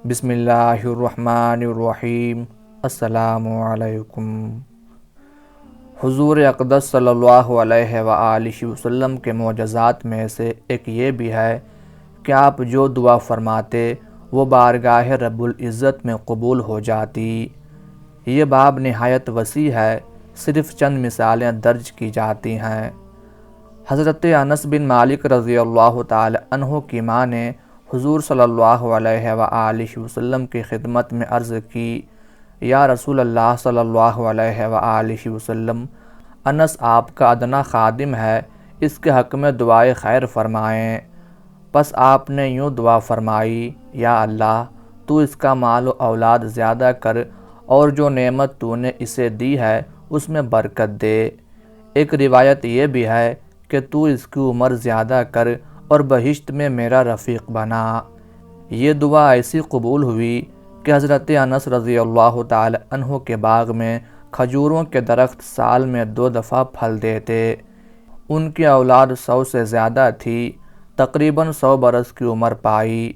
بسم اللہ الرحمن الرحیم۔ السلام علیکم۔ حضور اقدس صلی اللہ علیہ وآلہ وسلم کے معجزات میں سے ایک یہ بھی ہے کہ آپ جو دعا فرماتے وہ بارگاہ رب العزت میں قبول ہو جاتی۔ یہ باب نہایت وسیع ہے، صرف چند مثالیں درج کی جاتی ہیں۔ حضرت انس بن مالک رضی اللہ تعالی عنہ کی ماں نے حضور صلی اللہ علیہ وآلہ وسلم کی خدمت میں عرض کی، یا رسول اللہ صلی اللہ علیہ وآلہ وسلم، انس آپ کا ادنا خادم ہے، اس کے حق میں دعائے خیر فرمائیں۔ پس آپ نے یوں دعا فرمائی، یا اللہ تو اس کا مال و اولاد زیادہ کر اور جو نعمت تو نے اسے دی ہے اس میں برکت دے۔ ایک روایت یہ بھی ہے کہ تو اس کی عمر زیادہ کر اور بہشت میں میرا رفیق بنا۔ یہ دعا ایسی قبول ہوئی کہ حضرت انس رضی اللہ تعالی عنہ کے باغ میں کھجوروں کے درخت سال میں 2 دفعہ پھل دیتے۔ ان کی اولاد 100 سے زیادہ تھی، تقریباً 100 برس کی عمر پائی۔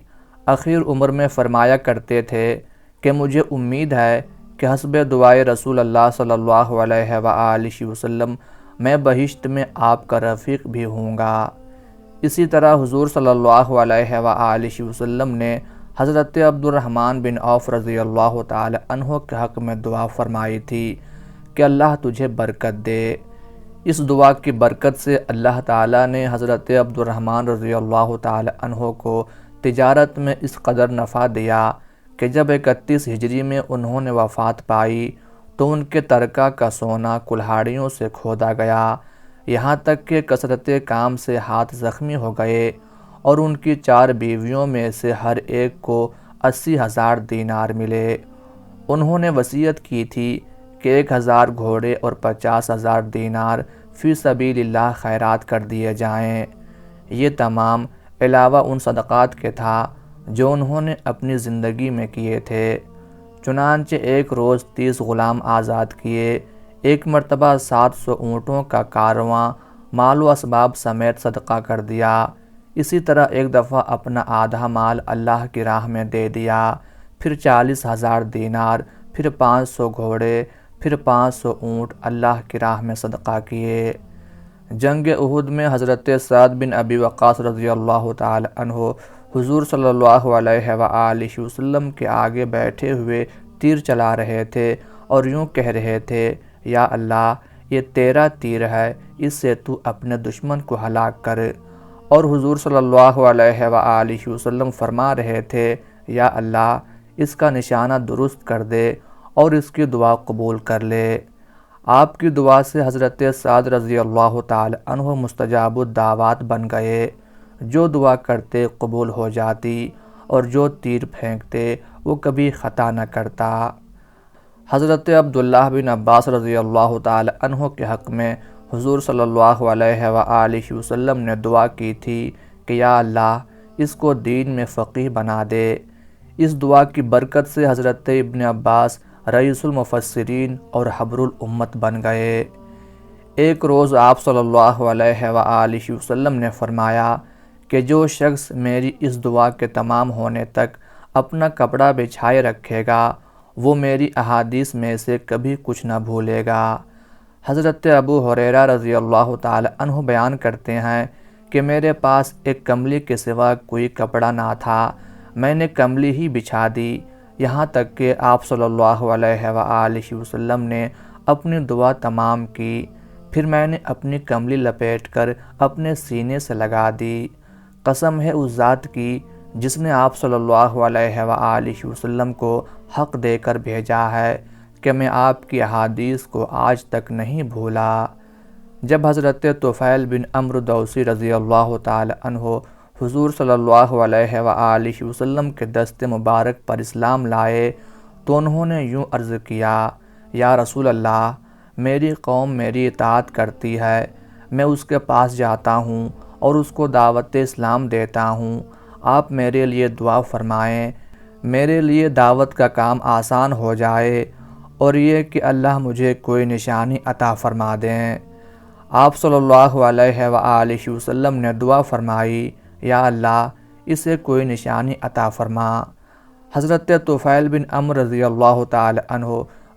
اخیر عمر میں فرمایا کرتے تھے کہ مجھے امید ہے کہ حسب دعائے رسول اللہ صلی اللہ علیہ وآلہ وسلم میں بہشت میں آپ کا رفیق بھی ہوں گا۔ اسی طرح حضور صلی اللہ علیہ وآلہ وسلم نے حضرت عبد الرحمن بن عوف رضی اللہ تعالی عنہ کے حق میں دعا فرمائی تھی کہ اللہ تجھے برکت دے۔ اس دعا کی برکت سے اللہ تعالی نے حضرت عبد الرحمن رضی اللہ تعالی عنہ کو تجارت میں اس قدر نفع دیا کہ جب 31 ہجری میں انہوں نے وفات پائی تو ان کے ترکہ کا سونا کلہاڑیوں سے کھودا گیا، یہاں تک کہ کثرت کام سے ہاتھ زخمی ہو گئے، اور ان کی 4 بیویوں میں سے ہر ایک کو 80,000 دینار ملے۔ انہوں نے وصیت کی تھی کہ 1000 گھوڑے اور 50,000 دینار فی سبیل اللہ خیرات کر دیے جائیں۔ یہ تمام علاوہ ان صدقات کے تھا جو انہوں نے اپنی زندگی میں کیے تھے۔ چنانچہ ایک روز 30 غلام آزاد کیے، ایک مرتبہ 700 اونٹوں کا کارواں مال و اسباب سمیت صدقہ کر دیا۔ اسی طرح ایک دفعہ اپنا آدھا مال اللہ کی راہ میں دے دیا، پھر 40,000 دینار، پھر 500 گھوڑے، پھر 500 اونٹ اللہ کی راہ میں صدقہ کیے۔ جنگ احد میں حضرت سعد بن ابی وقاص رضی اللہ تعالی عنہ حضور صلی اللہ علیہ وآلہ وسلم کے آگے بیٹھے ہوئے تیر چلا رہے تھے اور یوں کہہ رہے تھے، یا اللہ یہ تیرا تیر ہے، اس سے تو اپنے دشمن کو ہلاک کر۔ اور حضور صلی اللہ علیہ وآلہ وسلم فرما رہے تھے، یا اللہ اس کا نشانہ درست کر دے اور اس کی دعا قبول کر لے۔ آپ کی دعا سے حضرت سعد رضی اللہ تعالی عنہ مستجاب الدعوات بن گئے، جو دعا کرتے قبول ہو جاتی اور جو تیر پھینکتے وہ کبھی خطا نہ کرتا۔ حضرت عبداللہ بن عباس رضی اللہ تعالی عنہ کے حق میں حضور صلی اللہ علیہ وآلہ وسلم نے دعا کی تھی کہ یا اللہ اس کو دین میں فقیہ بنا دے۔ اس دعا کی برکت سے حضرت ابن عباس رئیس المفسرین اور حبر الامت بن گئے۔ ایک روز آپ صلی اللہ علیہ وآلہ وسلم نے فرمایا کہ جو شخص میری اس دعا کے تمام ہونے تک اپنا کپڑا بچھائے رکھے گا وہ میری احادیث میں سے کبھی کچھ نہ بھولے گا۔ حضرت ابو ہریرہ رضی اللہ تعالی عنہ بیان کرتے ہیں کہ میرے پاس ایک کملی کے سوا کوئی کپڑا نہ تھا، میں نے کملی ہی بچھا دی، یہاں تک کہ آپ صلی اللہ علیہ وآلہ وسلم نے اپنی دعا تمام کی، پھر میں نے اپنی کملی لپیٹ کر اپنے سینے سے لگا دی۔ قسم ہے اس ذات کی جس نے آپ صلی اللہ علیہ وآلہ وسلم کو حق دے کر بھیجا ہے کہ میں آپ کی احادیث کو آج تک نہیں بھولا۔ جب حضرت طفیل بن عمرو دوسی رضی اللہ تعالی عنہ حضور صلی اللہ علیہ وآلہ وسلم کے دست مبارک پر اسلام لائے تو انہوں نے یوں عرض کیا، یا رسول اللہ میری قوم میری اطاعت کرتی ہے، میں اس کے پاس جاتا ہوں اور اس کو دعوت اسلام دیتا ہوں، آپ میرے لیے دعا فرمائیں، میرے لیے دعوت کا کام آسان ہو جائے اور یہ کہ اللہ مجھے کوئی نشانی عطا فرما دیں۔ آپ صلی اللہ علیہ وآلہ وسلم نے دعا فرمائی، یا اللہ اسے کوئی نشانی عطا فرما۔ حضرت طفیل بن عمرو رضی اللہ تعالی عنہ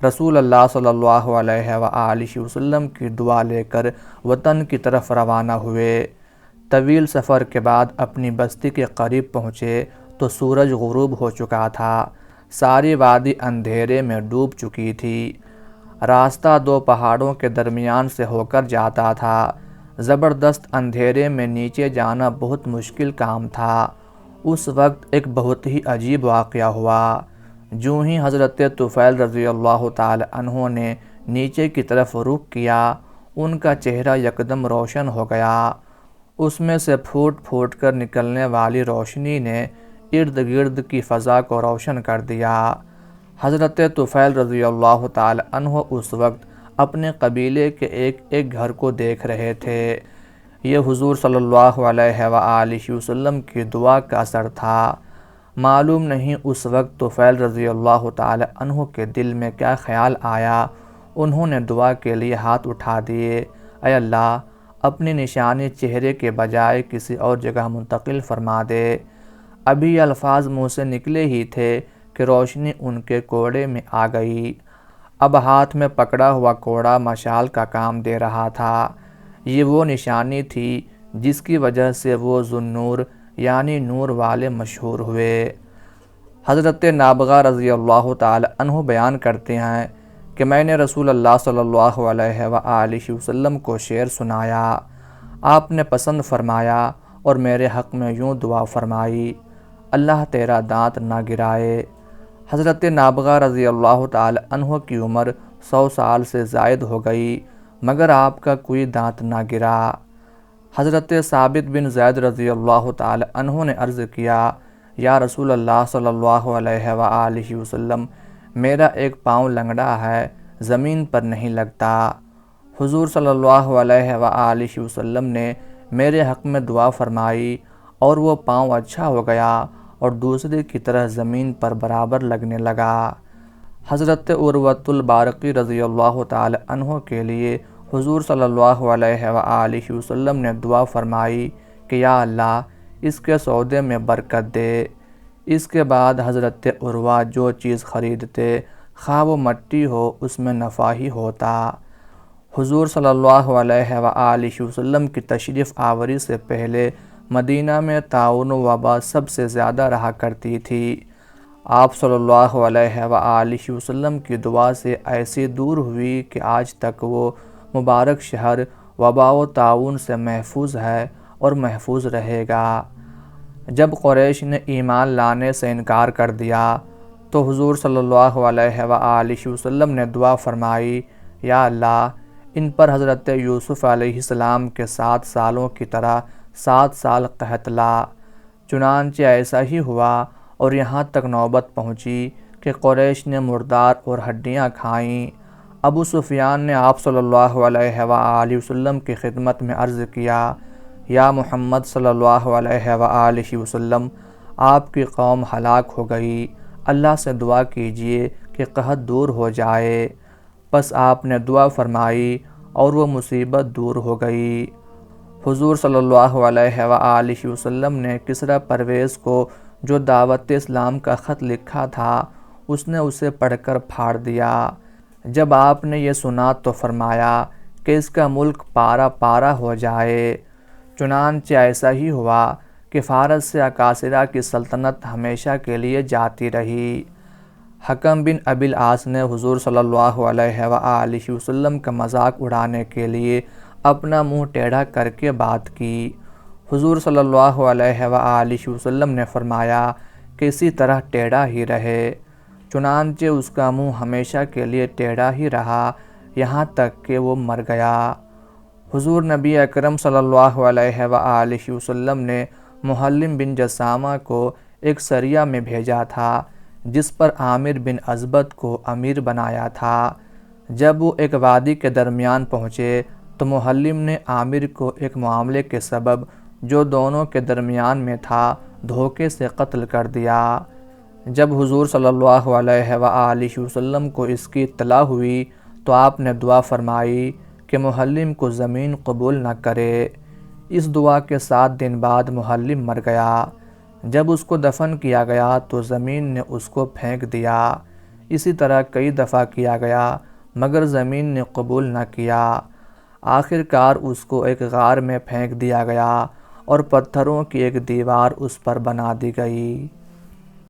رسول اللہ صلی اللہ علیہ وآلہ وسلم کی دعا لے کر وطن کی طرف روانہ ہوئے۔ طویل سفر کے بعد اپنی بستی کے قریب پہنچے تو سورج غروب ہو چکا تھا۔ ساری وادی اندھیرے میں ڈوب چکی تھی۔ راستہ دو پہاڑوں کے درمیان سے ہو کر جاتا تھا۔ زبردست اندھیرے میں نیچے جانا بہت مشکل کام تھا۔ اس وقت ایک بہت ہی عجیب واقعہ ہوا۔ جوں ہی حضرت طفیل رضی اللہ تعالی عنہ نے نیچے کی طرف رخ کیا، ان کا چہرہ یکدم روشن ہو گیا۔ اس میں سے پھوٹ پھوٹ کر نکلنے والی روشنی نے ارد گرد کی فضا کو روشن کر دیا۔ حضرت طفیل رضی اللہ تعالی عنہ اس وقت اپنے قبیلے کے ایک ایک گھر کو دیکھ رہے تھے۔ یہ حضور صلی اللہ علیہ وآلہ وسلم کی دعا کا اثر تھا۔ معلوم نہیں اس وقت طفیل رضی اللہ تعالی عنہ کے دل میں کیا خیال آیا، انہوں نے دعا کے لیے ہاتھ اٹھا دیے، اے اللہ اپنی نشانی چہرے کے بجائے کسی اور جگہ منتقل فرما دے۔ ابھی یہ الفاظ منہ سے نکلے ہی تھے کہ روشنی ان کے کوڑے میں آ گئی۔ اب ہاتھ میں پکڑا ہوا کوڑا مشال کا کام دے رہا تھا۔ یہ وہ نشانی تھی جس کی وجہ سے وہ ذو النور یعنی نور والے مشہور ہوئے۔ حضرت نابغہ رضی اللہ تعالی عنہ بیان کرتے ہیں کہ میں نے رسول اللہ صلی اللہ علیہ وآلہ وسلم کو شعر سنایا، آپ نے پسند فرمایا اور میرے حق میں یوں دعا فرمائی، اللہ تیرا دانت نہ گرائے۔ حضرت نابغہ رضی اللہ تعالی عنہ کی عمر 100 سال سے زائد ہو گئی مگر آپ کا کوئی دانت نہ گرا۔ حضرت ثابت بن زید رضی اللہ تعالی عنہ نے عرض کیا، یا رسول اللہ صلی اللہ علیہ وآلہ وسلم، میرا ایک پاؤں لنگڑا ہے، زمین پر نہیں لگتا۔ حضور صلی اللہ علیہ وآلہ وسلم نے میرے حق میں دعا فرمائی اور وہ پاؤں اچھا ہو گیا اور دوسرے کی طرح زمین پر برابر لگنے لگا۔ حضرت عروۃ البارقی رضی اللہ تعالی عنہ کے لیے حضور صلی اللہ علیہ وآلہ وسلم نے دعا فرمائی کہ یا اللہ اس کے سودے میں برکت دے۔ اس کے بعد حضرت عروہ جو چیز خریدتے خواہ وہ مٹی ہو اس میں نفع ہی ہوتا۔ حضور صلی اللہ علیہ وآلہ وسلم کی تشریف آوری سے پہلے مدینہ میں طاعون و وبا سب سے زیادہ رہا کرتی تھی۔ آپ صلی اللہ علیہ وآلہ وسلم کی دعا سے ایسی دور ہوئی کہ آج تک وہ مبارک شہر وبا و طاعون سے محفوظ ہے اور محفوظ رہے گا۔ جب قریش نے ایمان لانے سے انکار کر دیا تو حضور صلی اللہ علیہ وآلہ وسلم نے دعا فرمائی، یا اللہ ان پر حضرت یوسف علیہ السلام کے 7 سالوں کی طرح 7 سال قحط لا۔ چنانچہ ایسا ہی ہوا اور یہاں تک نوبت پہنچی کہ قریش نے مردار اور ہڈیاں کھائیں۔ ابو سفیان نے آپ صلی اللہ علیہ وآلہ وسلم کی خدمت میں عرض کیا، یا محمد صلی اللہ علیہ وآلہ وسلم، آپ کی قوم ہلاک ہو گئی، اللہ سے دعا کیجئے کہ قحط دور ہو جائے۔ پس آپ نے دعا فرمائی اور وہ مصیبت دور ہو گئی۔ حضور صلی اللہ علیہ وآلہ وسلم نے کسریٰ پرویز کو جو دعوت اسلام کا خط لکھا تھا اس نے اسے پڑھ کر پھاڑ دیا۔ جب آپ نے یہ سنا تو فرمایا کہ اس کا ملک پارا پارا ہو جائے۔ چنانچہ ایسا ہی ہوا کہ فارس سے اکاسرہ کی سلطنت ہمیشہ کے لیے جاتی رہی۔ حکم بن ابی العاص نے حضور صلی اللہ علیہ وآلہ وسلم کا مذاق اڑانے کے لیے اپنا منہ ٹیڑھا کر کے بات کی۔ حضور صلی اللہ علیہ وآلہ وسلم نے فرمایا کہ اسی طرح ٹیڑھا ہی رہے۔ چنانچہ اس کا منہ ہمیشہ کے لیے ٹیڑھا ہی رہا یہاں تک کہ وہ مر گیا۔ حضور نبی اکرم صلی اللہ علیہ وآلہ وسلم نے محلم بن جسامہ کو ایک سریہ میں بھیجا تھا جس پر عامر بن ازبد کو امیر بنایا تھا۔ جب وہ ایک وادی کے درمیان پہنچے تو محلم نے عامر کو ایک معاملے کے سبب جو دونوں کے درمیان میں تھا دھوکے سے قتل کر دیا۔ جب حضور صلی اللہ علیہ وآلہ وسلم کو اس کی اطلاع ہوئی تو آپ نے دعا فرمائی کہ محلم کو زمین قبول نہ کرے۔ اس دعا کے 7 دن بعد محلم مر گیا۔ جب اس کو دفن کیا گیا تو زمین نے اس کو پھینک دیا۔ اسی طرح کئی دفعہ کیا گیا مگر زمین نے قبول نہ کیا۔ آخر کار اس کو ایک غار میں پھینک دیا گیا اور پتھروں کی ایک دیوار اس پر بنا دی گئی۔